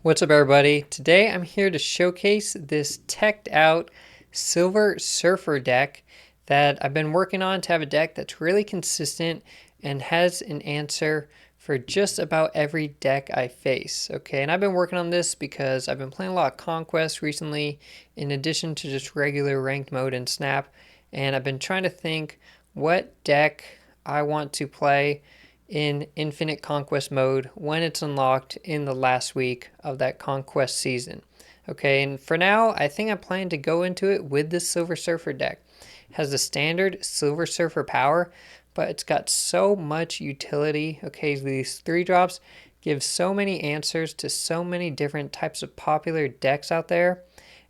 What's up, everybody? Today I'm here to showcase this teched out Silver Surfer deck that I've been working on to have a deck that's really consistent and has an answer for just about every deck I face. Okay, and I've been working on this because I've been playing a lot of Conquest recently in addition to just regular ranked mode and Snap, and I've been trying to think what deck I want to play in Infinite Conquest mode when it's unlocked in the last week of that Conquest season. Okay, and for now, I think I plan to go into it with this Silver Surfer deck. It has the standard Silver Surfer power, but it's got so much utility. Okay, these 3-drops give so many answers to so many different types of popular decks out there.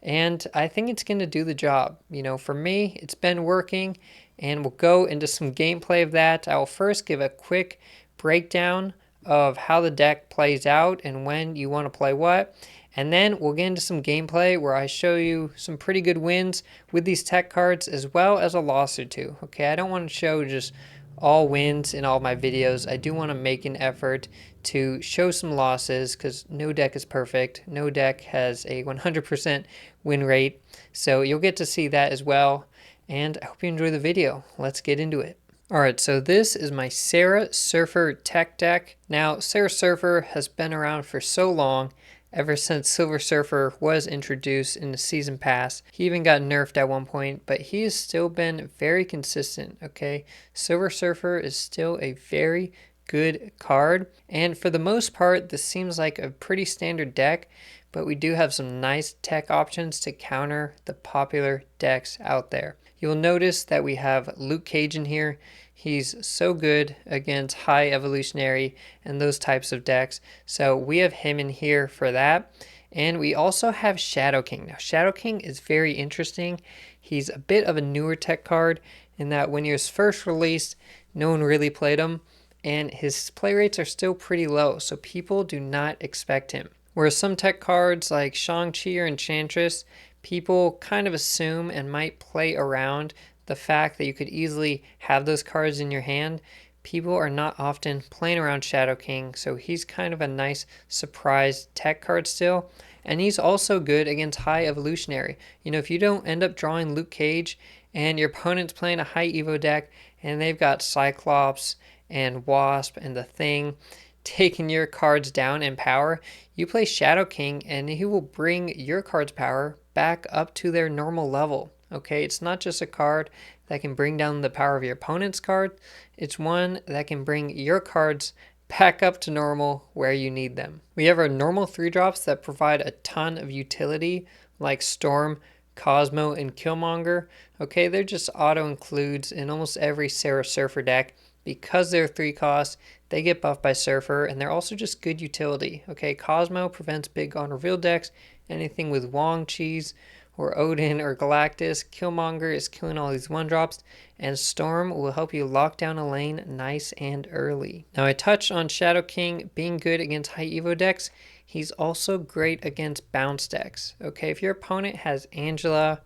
And I think it's going to do the job. You know, for me, it's been working, and we'll go into some gameplay of that. I will first give a quick breakdown of how the deck plays out and when you want to play what. And then we'll get into some gameplay where I show you some pretty good wins with these tech cards as well as a loss or two. Okay, I don't want to show just all wins in all my videos. I do want to make an effort to show some losses because no deck is perfect. No deck has a 100% win rate. So you'll get to see that as well. And I hope you enjoy the video. Let's get into it. Alright, so this is my Sera Surfer tech deck. Now, Sera Surfer has been around for so long, ever since Silver Surfer was introduced in the season pass. He even got nerfed at one point, but he has still been very consistent, okay? Silver Surfer is still a very good card, and for the most part, this seems like a pretty standard deck, but we do have some nice tech options to counter the popular decks out there. You'll notice that we have Luke Cage in here. He's so good against high evolutionary and those types of decks. So we have him in here for that. And we also have Shadow King. Now, Shadow King is very interesting. He's a bit of a newer tech card in that when he was first released, no one really played him. And his play rates are still pretty low, so people do not expect him. Whereas some tech cards like Shang-Chi or Enchantress, people kind of assume and might play around the fact that you could easily have those cards in your hand. People are not often playing around Shadow King, so he's kind of a nice surprise tech card still. And he's also good against high evolutionary. You know, if you don't end up drawing Luke Cage and your opponent's playing a high evo deck and they've got Cyclops and Wasp and the Thing taking your cards down in power, you play Shadow King and he will bring your card's power back up to their normal level. Okay, it's not just a card that can bring down the power of your opponent's card, it's one that can bring your cards back up to normal where you need them. We have our normal 3-drops that provide a ton of utility like Storm, Cosmo, and Killmonger. Okay, they're just auto includes in almost every Sera Surfer deck. Because they're 3 costs, they get buffed by Surfer, and they're also just good utility. Okay, Cosmo prevents big on reveal decks, anything with Wong, Cheese, or Odin or Galactus. Killmonger is killing all these 1-drops, and Storm will help you lock down a lane nice and early. Now, I touched on Shadow King being good against high evo decks. He's also great against bounce decks. Okay, if your opponent has Angela,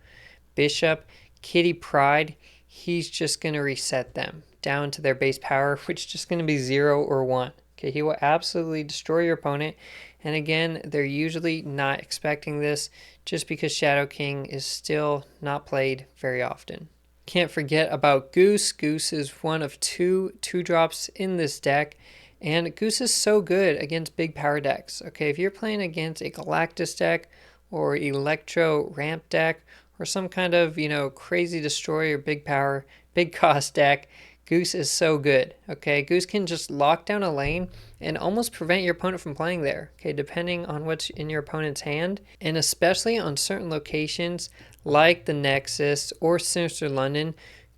Bishop, Kitty Pryde, he's just going to reset them down to their base power, which is just going to be 0 or 1. Okay, he will absolutely destroy your opponent. And again, they're usually not expecting this just because Shadow King is still not played very often. Can't forget about Goose. Goose is one of 2-drops in this deck. And Goose is so good against big power decks. Okay, if you're playing against a Galactus deck or Electro ramp deck or some kind of, you know, crazy destroyer, big power, big cost deck, Goose is so good. Okay, Goose can just lock down a lane and almost prevent your opponent from playing there. Okay, depending on what's in your opponent's hand, and especially on certain locations like the Nexus or Sinister London,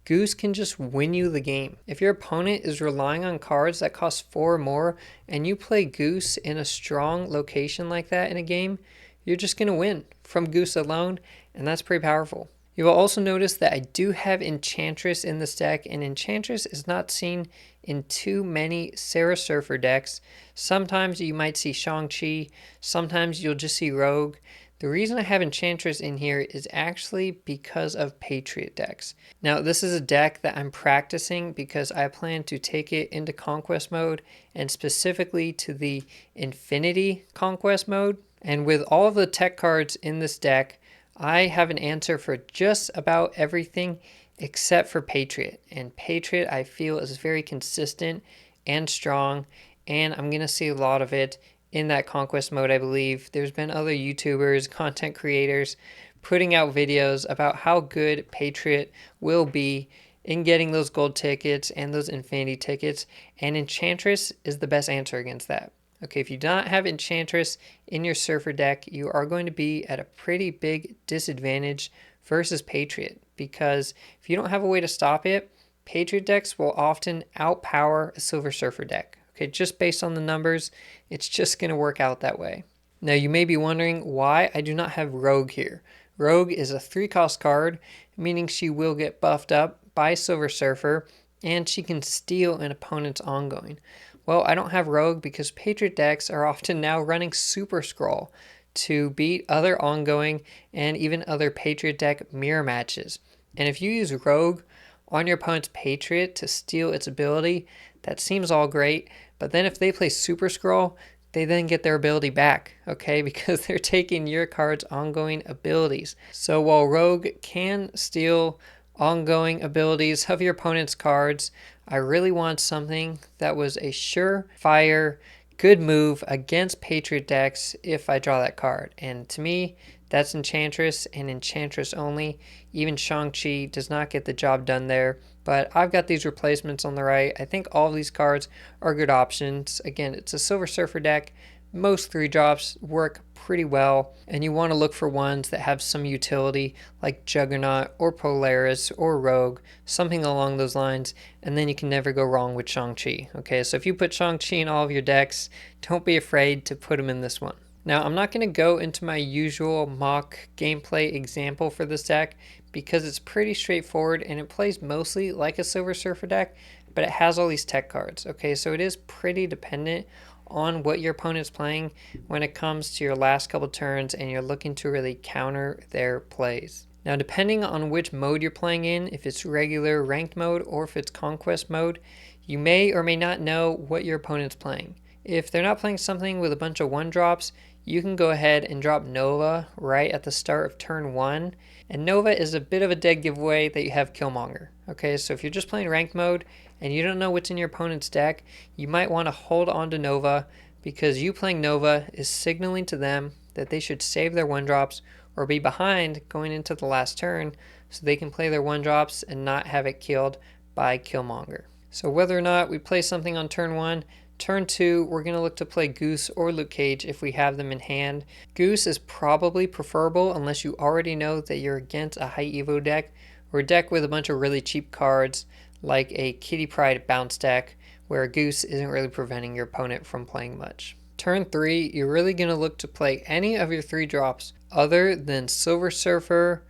Goose can just win you the game. If your opponent is relying on cards that cost 4 or more and you play Goose in a strong location like that in a game, you're just going to win from Goose alone, and that's pretty powerful. You will also notice that I do have Enchantress in this deck, and Enchantress is not seen in too many Sera Surfer decks. Sometimes you might see Shang-Chi, sometimes you'll just see Rogue. The reason I have Enchantress in here is actually because of Patriot decks. Now, this is a deck that I'm practicing because I plan to take it into Conquest mode, and specifically to the Infinity Conquest mode And with all of the tech cards in this deck, I have an answer for just about everything except for Patriot. And Patriot I feel is very consistent and strong, and I'm going to see a lot of it in that Conquest mode, I believe. There's been other YouTubers, content creators putting out videos about how good Patriot will be in getting those gold tickets and those infinity tickets, and Enchantress is the best answer against that. Okay, if you do not have Enchantress in your Surfer deck, you are going to be at a pretty big disadvantage versus Patriot, because if you don't have a way to stop it, Patriot decks will often outpower a Silver Surfer deck. Okay, just based on the numbers, it's just going to work out that way. Now you may be wondering why I do not have Rogue here. Rogue is a 3-cost card, meaning she will get buffed up by Silver Surfer, and she can steal an opponent's ongoing. Well, I don't have Rogue because Patriot decks are often now running Super Scroll to beat other ongoing and even other Patriot deck mirror matches. And if you use Rogue on your opponent's Patriot to steal its ability, that seems all great, but then if they play Super Scroll, they then get their ability back, okay, because they're taking your card's ongoing abilities. So while Rogue can steal ongoing abilities of your opponent's cards, I really want something that was a surefire good move against Patriot decks if I draw that card. And to me, that's Enchantress and Enchantress only. Even Shang-Chi does not get the job done there. But I've got these replacements on the right. I think all of these cards are good options. Again, it's a Silver Surfer deck. Most 3-drops work pretty well, and you want to look for ones that have some utility like Juggernaut or Polaris or Rogue, something along those lines, and then you can never go wrong with Shang-Chi. Okay, so if you put Shang-Chi in all of your decks, don't be afraid to put him in this one. Now, I'm not going to go into my usual mock gameplay example for this deck because it's pretty straightforward and it plays mostly like a Silver Surfer deck, but it has all these tech cards. Okay, so it is pretty dependent on what your opponent's playing when it comes to your last couple turns and you're looking to really counter their plays. Now, depending on which mode you're playing in, if it's regular ranked mode or if it's Conquest mode, you may or may not know what your opponent's playing. If they're not playing something with a bunch of 1-drops, you can go ahead and drop Nova right at the start of turn 1. And Nova is a bit of a dead giveaway that you have Killmonger. Okay, so if you're just playing ranked mode and you don't know what's in your opponent's deck, you might want to hold on to Nova because you playing Nova is signaling to them that they should save their 1-drops or be behind going into the last turn so they can play their 1-drops and not have it killed by Killmonger. So whether or not we play something on turn 1, turn 2, we're going to look to play Goose or Luke Cage if we have them in hand. Goose is probably preferable unless you already know that you're against a high evo deck or a deck with a bunch of really cheap cards like a Kitty Pryde bounce deck where Goose isn't really preventing your opponent from playing much. Turn 3, you're really going to look to play any of your 3-drops other than Silver Surfer,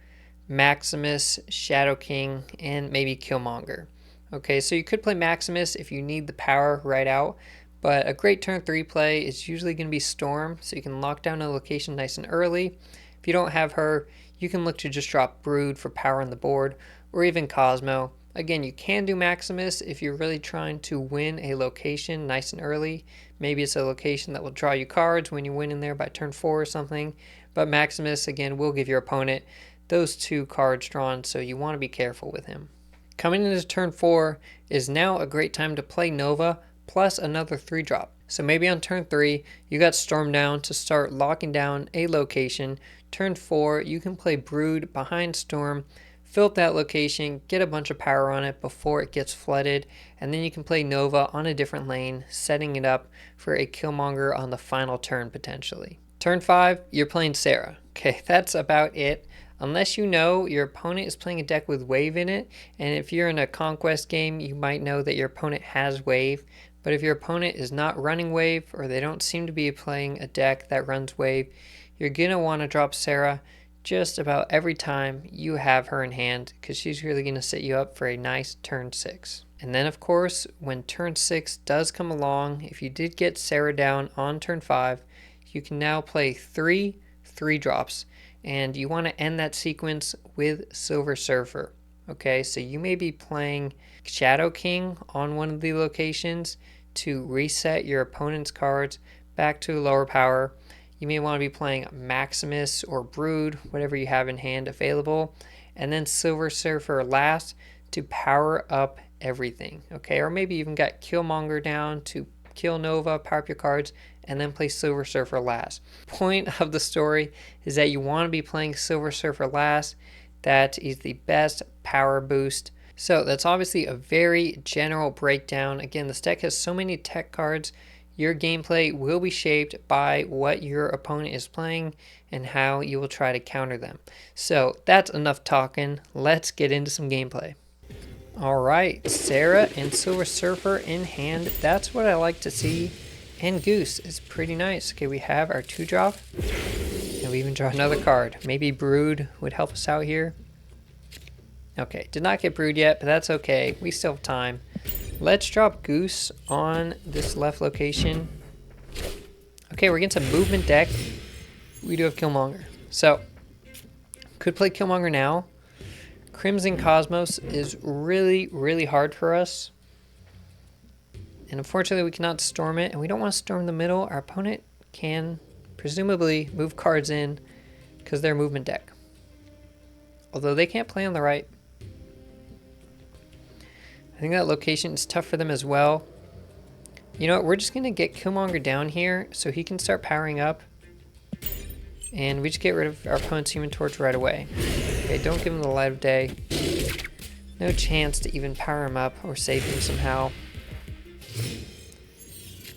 Maximus, Shadow King, and maybe Killmonger. Okay, so you could play Maximus if you need the power right out, but a great turn 3 play is usually going to be Storm, so you can lock down a location nice and early. If you don't have her, you can look to just drop Brood for power on the board, or even Cosmo. Again, you can do Maximus if you're really trying to win a location nice and early. Maybe it's a location that will draw you cards when you win in there by turn 4 or something, but Maximus, again, will give your opponent those 2 cards drawn, so you want to be careful with him. Coming into turn 4 is now a great time to play Nova plus another 3-drop. So maybe on turn 3, you got Storm down to start locking down a location. Turn 4, you can play Brood behind Storm, fill up that location, get a bunch of power on it before it gets flooded, and then you can play Nova on a different lane, setting it up for a Killmonger on the final turn potentially. Turn 5, you're playing Sera. Okay, that's about it. Unless you know your opponent is playing a deck with Wave in it, and if you're in a Conquest game, you might know that your opponent has Wave, but if your opponent is not running Wave, or they don't seem to be playing a deck that runs Wave, you're going to want to drop Sera just about every time you have her in hand, because she's really going to set you up for a nice turn 6. And then of course, when turn 6 does come along, if you did get Sera down on turn 5, you can now play 3 3-drops. And you want to end that sequence with Silver Surfer. Okay, so you may be playing Shadow King on one of the locations to reset your opponent's cards back to lower power. you may want to be playing Maximus or Brood, whatever you have in hand available, and then Silver Surfer last to power up everything, okay? Or maybe you even got Killmonger down to kill Nova, power up your cards, and then play Silver Surfer last. Point of the story is that you want to be playing Silver Surfer last. That is the best power boost. So that's obviously a very general breakdown. Again, this deck has so many tech cards. Your gameplay will be shaped by what your opponent is playing and how you will try to counter them. So that's enough talking. Let's get into some gameplay. Alright, Sera and Silver Surfer in hand. That's what I like to see. And Goose is pretty nice. Okay, we have our 2-drop. And we even draw another card. Maybe Brood would help us out here. Okay, did not get Brood yet, but that's okay. We still have time. Let's drop Goose on this left location. Okay, we're getting some movement deck. We do have Killmonger. So, could play Killmonger now. Crimson Cosmos is really, really hard for us. And unfortunately, we cannot storm it. And we don't want to storm the middle. Our opponent can presumably move cards in because they're movement deck. Although they can't play on the right. I think that location is tough for them as well. You know what? We're just going to get Killmonger down here so he can start powering up. And we just get rid of our opponent's Human Torch right away. Okay, don't give him the light of day. No chance to even power him up or save him somehow.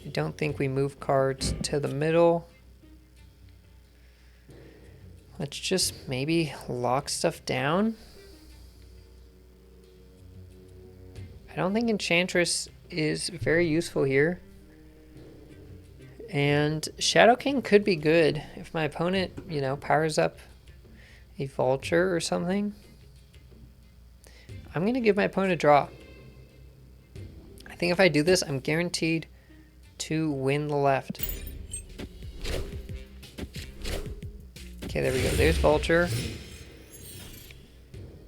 I don't think we move cards to the middle. Let's just maybe lock stuff down. I don't think Enchantress is very useful here. And Shadow King could be good if my opponent, you know, powers up a Vulture or something. I'm going to give my opponent a draw. I think if I do this, I'm guaranteed to win the left. Okay, there we go. There's Vulture.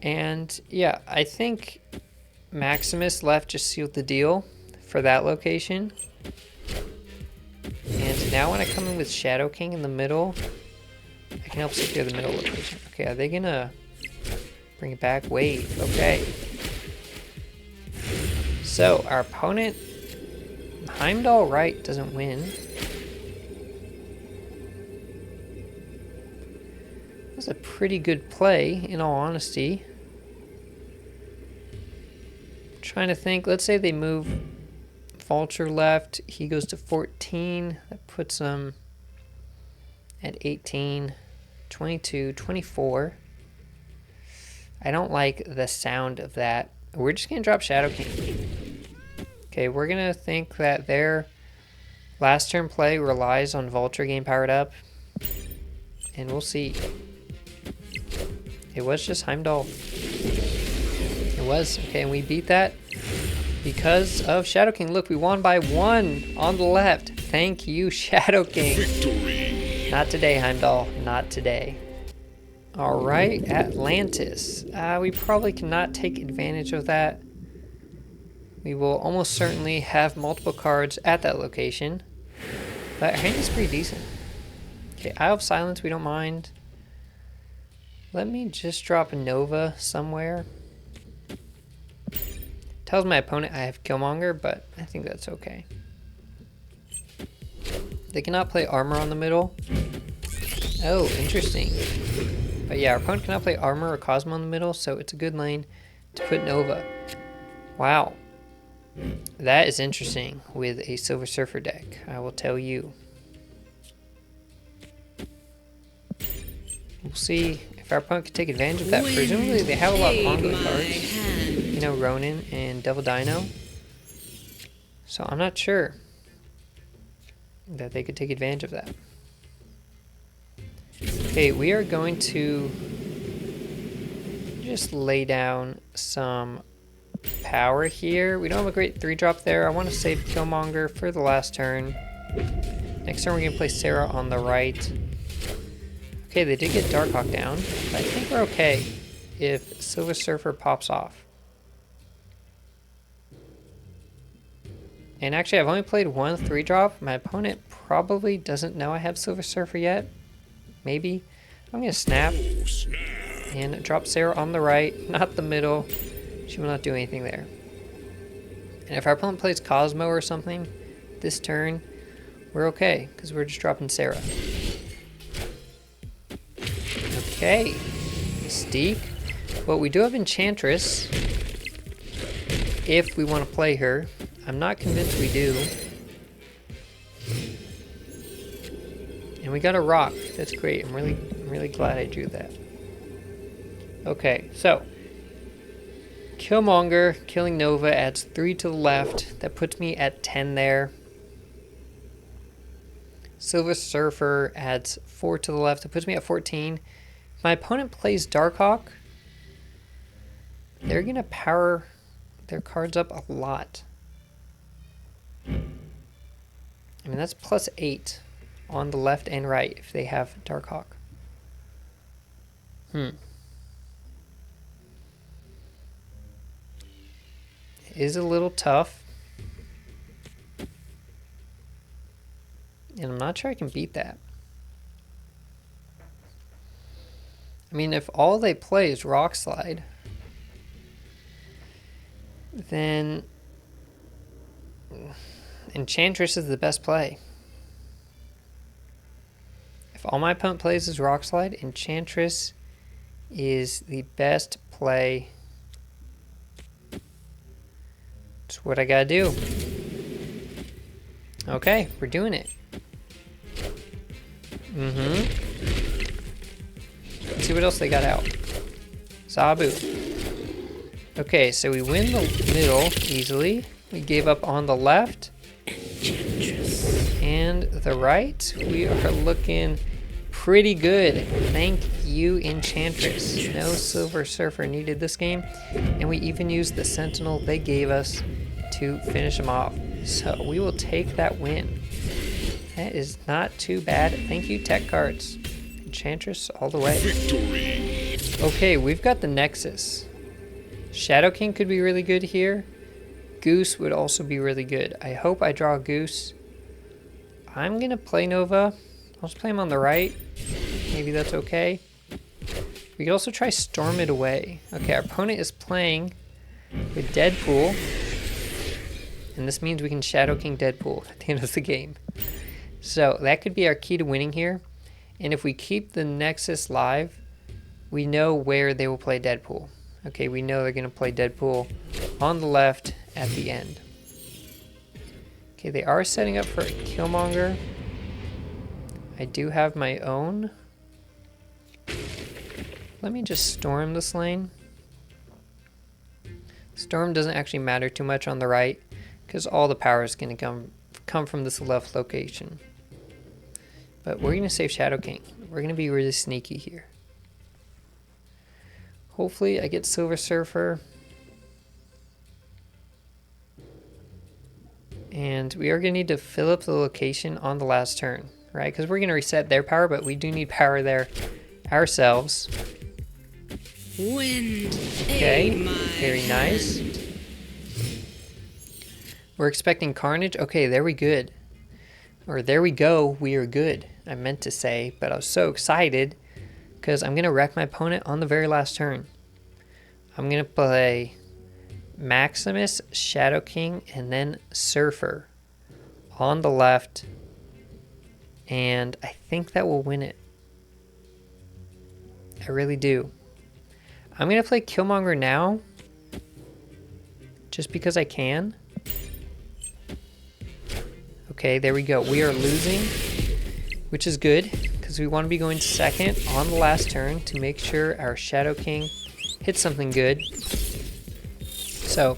And yeah, I think Maximus left just sealed the deal for that location. And now when I come in with Shadow King in the middle, I can help secure the middle location. Okay, are they gonna bring it back? Wave, okay. So our opponent, Heimdall right doesn't win. That's a pretty good play, in all honesty. Trying to think, let's say they move Vulture left, he goes to 14, that puts him at 18, 22, 24. I don't like the sound of that. We're just going to drop Shadow King. Okay, we're going to think that their last turn play relies on Vulture getting powered up, and we'll see. It was just Heimdall. It was. Okay, and we beat that because of Shadow King. Look, we won by 1 on the left. Thank you, Shadow King. Victory. Not today, Heimdall. Not today. All right, Atlantis. We probably cannot take advantage of that. We will almost certainly have multiple cards at that location. But our hand is pretty decent. Okay, Isle of Silence, we don't mind. Let me just drop a Nova somewhere. Tells my opponent I have Killmonger, but I think that's okay. They cannot play armor on the middle. Oh, interesting. But yeah, our opponent cannot play armor or Cosmo in the middle, so it's a good lane to put Nova. Wow. That is interesting with a Silver Surfer deck, I will tell you. We'll see if our opponent can take advantage of that. Presumably they have a lot of Mongo cards. You know, Ronan and Devil Dino. So I'm not sure that they could take advantage of that. Okay, we are going to just lay down some power here. We don't have a great 3-drop there. I want to save Killmonger for the last turn. Next turn we're going to play Sera on the right. Okay, they did get Darkhawk down, but I think we're okay if Silver Surfer pops off. And actually, I've only played one 3-drop. My opponent probably doesn't know I have Silver Surfer yet. Maybe. I'm going to snap and drop Sera on the right, not the middle. She will not do anything there. And if our opponent plays Cosmo or something this turn, we're okay, because we're just dropping Sera. Okay, Mystique. Well, we do have Enchantress, if we want to play her. I'm not convinced we do. And we got a rock. That's great. I'm really glad I drew that. Okay, so Killmonger killing Nova adds 3 to the left. That puts me at 10 there. Silver Surfer adds 4 to the left. That puts me at 14. If my opponent plays Darkhawk, they're going to power their cards up a lot. I mean, that's plus 8 on the left and right if they have Darkhawk. It is a little tough. And I'm not sure I can beat that. I mean, if all they play is Rock Slide, then Enchantress is the best play. If all my opponent plays is Rock Slide, Enchantress is the best play. It's what I gotta do. Okay, we're doing it. Let's see what else they got out. Zabu. Okay, so we win the middle easily. We gave up on the left. And the right, we are looking pretty good. Thank you, Enchantress. No Silver Surfer needed this game. And we even used the Sentinel they gave us to finish them off. So we will take that win. That is not too bad. Thank you, Tech Cards. Enchantress all the way. Victory. Okay, we've got the Nexus. Shadow King could be really good here. Goose would also be really good. I hope I draw Goose. I'm going to play Nova. I'll just play him on the right. Maybe that's okay. We could also try Storm it away. Okay, our opponent is playing with Deadpool. And this means we can Shadow King Deadpool at the end of the game. So that could be our key to winning here. And if we keep the Nexus live, we know where they will play Deadpool. Okay, we know they're going to play Deadpool on the left at the end. Okay, they are setting up for a Killmonger. I do have my own. Let me just storm this lane. Storm doesn't actually matter too much on the right because all the power is going to come from this left location. But we're going to save Shadow King. We're going to be really sneaky here. Hopefully I get Silver Surfer. And we are going to need to fill up the location on the last turn, right? Because we're going to reset their power, but we do need power there ourselves. Wind. Okay, very nice. We're expecting Carnage. Okay, there we good. Or there we go, we are good. I meant to say, but I was so excited because I'm going to wreck my opponent on the very last turn. I'm going to play Maximus, Shadow King, and then Surfer on the left. And I think that will win it. I really do. I'm going to play Killmonger now, just because I can. Okay, there we go. We are losing, which is good, because we want to be going second on the last turn to make sure our Shadow King hits something good. So,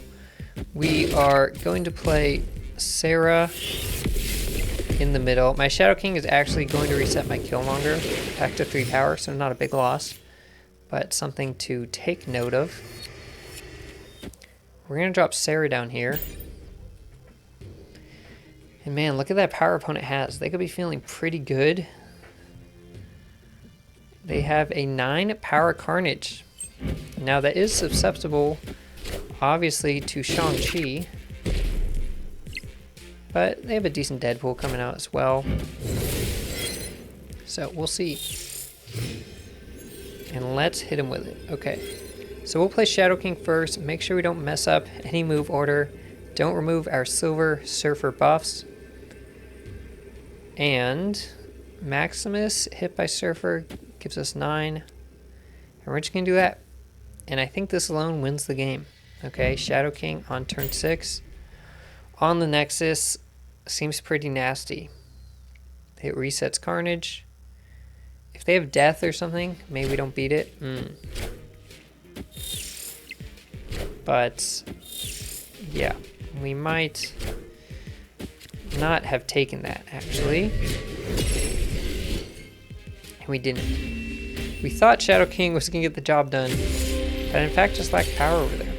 we are going to play Sera in the middle. My Shadow King is actually going to reset my Killmonger back to 3 power, so not a big loss, but something to take note of. We're going to drop Sera down here. And man, look at that power opponent has. They could be feeling pretty good. They have a 9 power Carnage. Now that is susceptible, obviously, to Shang-Chi. But they have a decent Deadpool coming out as well. So we'll see. And let's hit him with it. Okay. So we'll play Shadow King first. Make sure we don't mess up any move order. Don't remove our Silver Surfer buffs. And Maximus hit by Surfer gives us 9. And we're just going to do that. And I think this alone wins the game. Okay, Shadow King on turn 6. On the Nexus, seems pretty nasty. It resets Carnage. If they have Death or something, maybe we don't beat it. But, yeah, we might not have taken that, actually. And we didn't. We thought Shadow King was going to get the job done, but in fact just lacked power over there.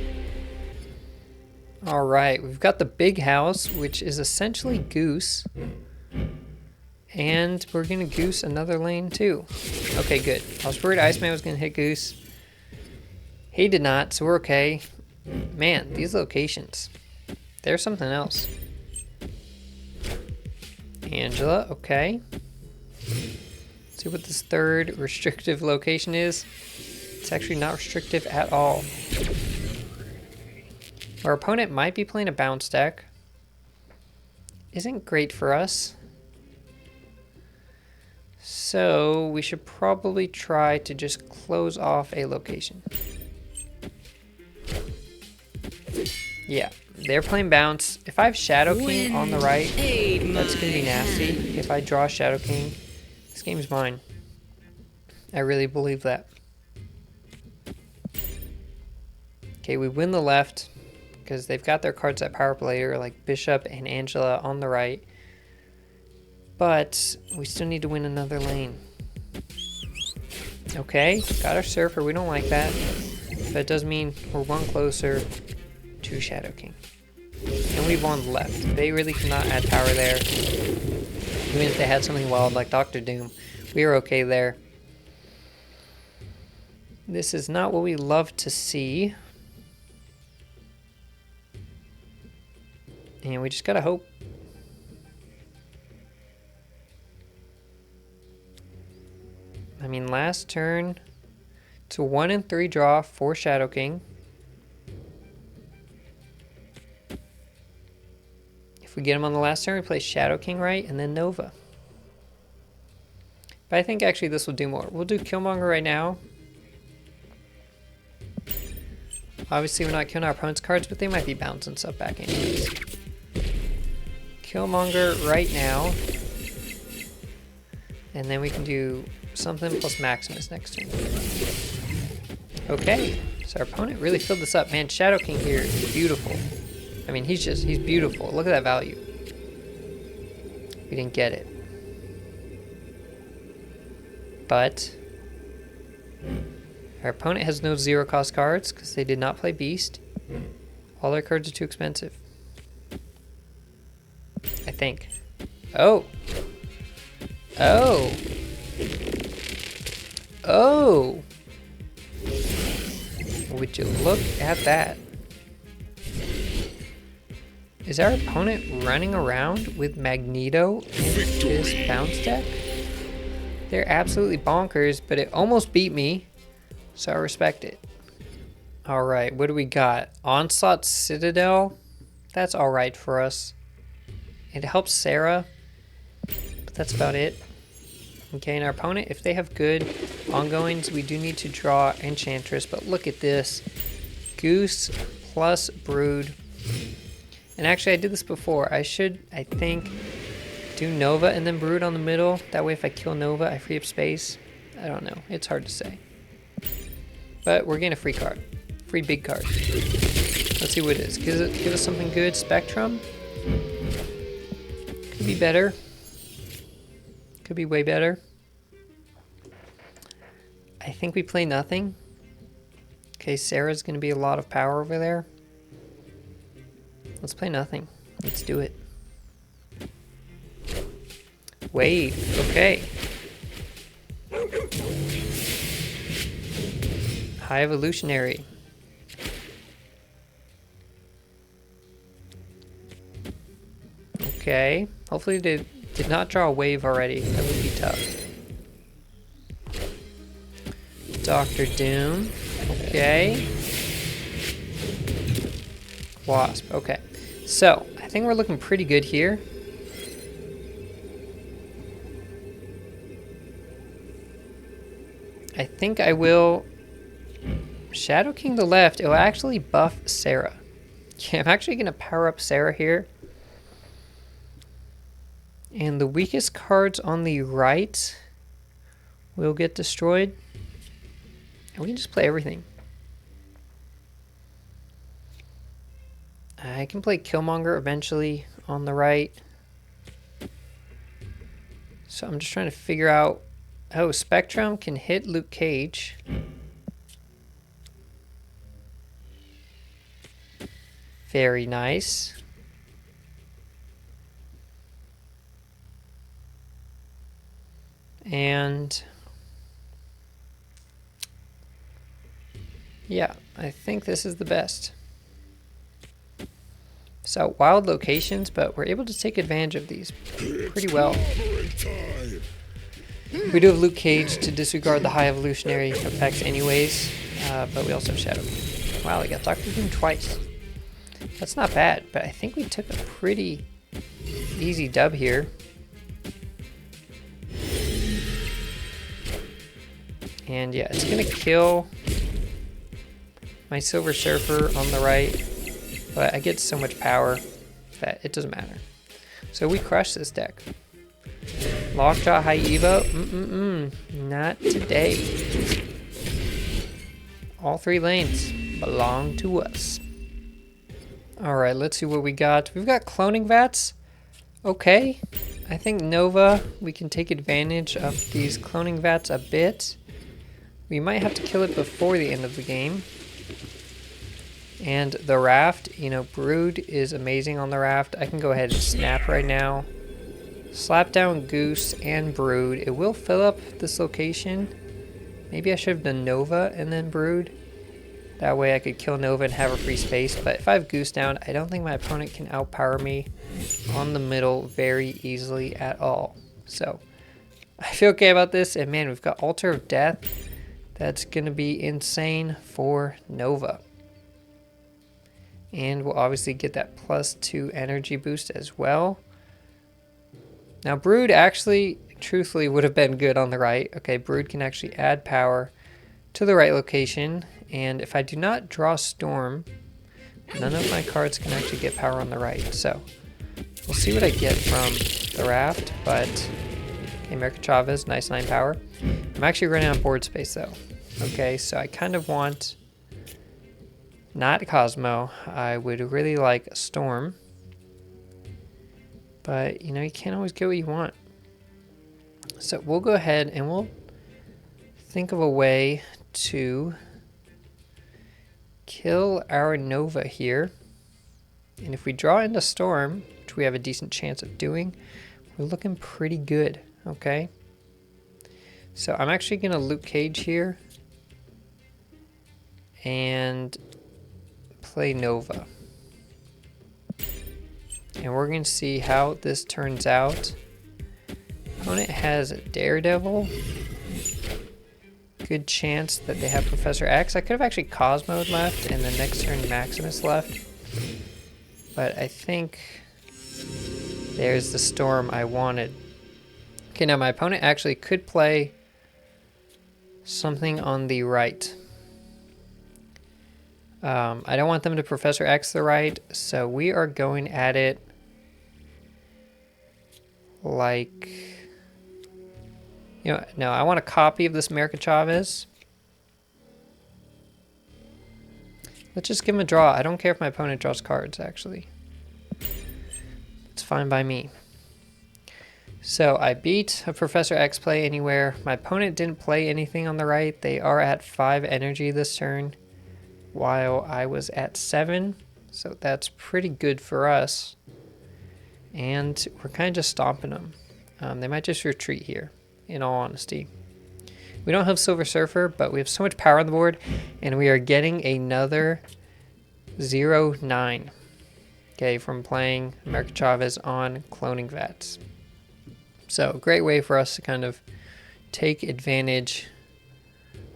Alright, we've got the big house, which is essentially Goose. And we're going to Goose another lane too. Okay, good. I was worried Iceman was going to hit Goose. He did not, so we're okay. Man, these locations. They're something else. Angela, okay. Let's see what this third restrictive location is. It's actually not restrictive at all. Our opponent might be playing a bounce deck. Isn't great for us. So we should probably try to just close off a location. Yeah, they're playing bounce. If I have Shadow King on the right, that's going to be nasty. If I draw Shadow King, this game's mine. I really believe that. Okay, we win the left because they've got their cards at power play later, like Bishop and Angela on the right. But we still need to win another lane. Okay, got our Surfer. We don't like that. But it does mean we're one closer to Shadow King. And we've won the left. They really cannot add power there. Even if they had something wild like Dr. Doom, we are okay there. This is not what we love to see. And we just gotta hope. I mean, last turn, it's a 1 in 3 draw for Shadow King. If we get him on the last turn, we play Shadow King right, and then Nova. But I think actually this will do more. We'll do Killmonger right now. Obviously, we're not killing our opponent's cards, but they might be bouncing stuff back anyways. Killmonger right now. And then we can do something plus Maximus next turn. Okay, so our opponent really filled this up. Man, Shadow King here is beautiful. I mean, he's beautiful. Look at that value. We didn't get it. But our opponent has no zero cost cards because they did not play Beast. All their cards are too expensive. I think. Oh. Oh. Oh. Would you look at that? Is our opponent running around with Magneto in this bounce deck? They're absolutely bonkers, but it almost beat me, so I respect it. Alright, what do we got? Onslaught Citadel? That's alright for us. It helps Sera, but that's about it. Okay, and our opponent, if they have good ongoings, we do need to draw Enchantress, but look at this. Goose plus Brood. And actually, I did this before. I should, I think, do Nova and then Brood on the middle. That way, if I kill Nova, I free up space. I don't know. It's hard to say. But we're getting a free card. Free big card. Let's see what it is. Give us something good. Spectrum. Could be better. Could be way better. I think we play nothing. Okay, Sera's going to be a lot of power over there. Let's play nothing. Let's do it. Wave. Okay. High Evolutionary. Okay. Hopefully they did not draw a wave already. That would be tough. Dr. Doom. Okay. Wasp. Okay. So, I think we're looking pretty good here. I think I will Shadow King the left. It will actually buff Sera. Yeah, I'm actually going to power up Sera here. And the weakest cards on the right will get destroyed. And we can just play everything. I can play Killmonger eventually on the right. So I'm just trying to figure out... Oh, Spectrum can hit Luke Cage. Very nice. And... yeah, I think this is the best. So, wild locations, but we're able to take advantage of these pretty well. We do have Luke Cage to disregard the high evolutionary effects anyways, but we also have Shadow. Wow, we got Dr. Doom twice. That's not bad, but I think we took a pretty easy dub here. And yeah, it's gonna kill my Silver Surfer on the right, but I get so much power that it doesn't matter. So we crush this deck. Lockjaw, high Evo, not today. All three lanes belong to us. Alright, let's see what we got. We've got cloning vats. Okay, I think Nova, we can take advantage of these cloning vats a bit. We might have to kill it before the end of the game. And the raft, you know, Brood is amazing on the raft. I can go ahead and snap right now. Slap down Goose and Brood. It will fill up this location. Maybe I should have done Nova and then Brood. That way I could kill Nova and have a free space. But if I have Goose down, I don't think my opponent can outpower me on the middle very easily at all. So I feel okay about this. And man, we've got Altar of Death. That's going to be insane for Nova. And we'll obviously get that +2 energy boost as well. Now Brood actually, truthfully, would have been good on the right. Okay, Brood can actually add power to the right location. And if I do not draw Storm, none of my cards can actually get power on the right. So we'll see what I get from the raft. But, okay, America Chavez, nice 9 power. I'm actually running out of board space though. Okay, so I kind of want... not Cosmo. I would really like a Storm. But, you know, you can't always get what you want. So we'll go ahead and we'll think of a way to kill our Nova here. And if we draw into Storm, which we have a decent chance of doing, we're looking pretty good, okay? So I'm actually going to Luke Cage here. And play Nova. And we're going to see how this turns out. Opponent has Daredevil. Good chance that they have Professor X. I could have actually Cosmo'd left and the next turn Maximus left. But I think there's the Storm I wanted. Okay, now my opponent actually could play something on the right. I don't want them to Professor X the right, so we are going at it like, you know, no, I want a copy of this America Chavez. Let's just give him a draw. I don't care if my opponent draws cards, actually. It's fine by me. So I beat a Professor X play anywhere. My opponent didn't play anything on the right. They are at 5 energy this turn, while I was at 7, so that's pretty good for us. And we're kind of just stomping them. They might just retreat here, in all honesty. We don't have Silver Surfer, but we have so much power on the board, and we are getting another 0-9. okay, from playing America Chavez on cloning vats. So, great way for us to kind of take advantage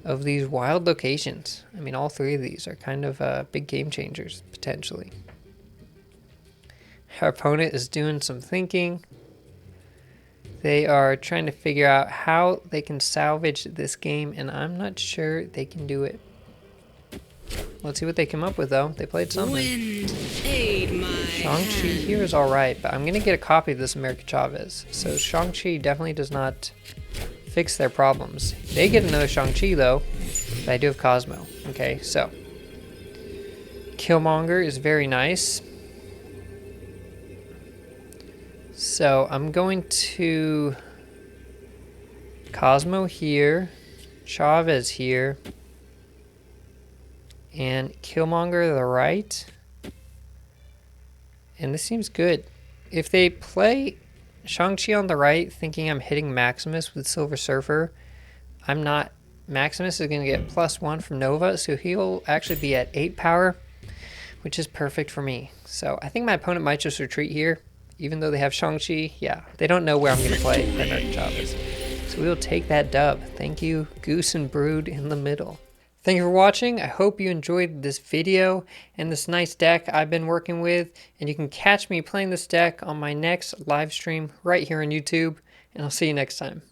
of these wild locations. I mean, all three of these are kind of big game changers, potentially. Our opponent is doing some thinking. They are trying to figure out how they can salvage this game, and I'm not sure they can do it. Let's see what they come up with, though. They played something. Shang-Chi here is alright, but I'm going to get a copy of this America Chavez. So Shang-Chi definitely does not fix their problems. They get another Shang-Chi, though, but I do have Cosmo. Okay, so Killmonger is very nice. So I'm going to Cosmo here, Chavez here, and Killmonger to the right. And this seems good. If they play Shang-Chi on the right, thinking I'm hitting Maximus with Silver Surfer, I'm not. Maximus is going to get +1 from Nova, so he'll actually be at 8 power, which is perfect for me. So I think my opponent might just retreat here, even though they have Shang-Chi. Yeah, they don't know where I'm going to play American Chavez. So we will take that dub. Thank you, Goose and Brood in the middle. Thank you for watching. I hope you enjoyed this video and this nice deck I've been working with. And you can catch me playing this deck on my next live stream right here on YouTube. And I'll see you next time.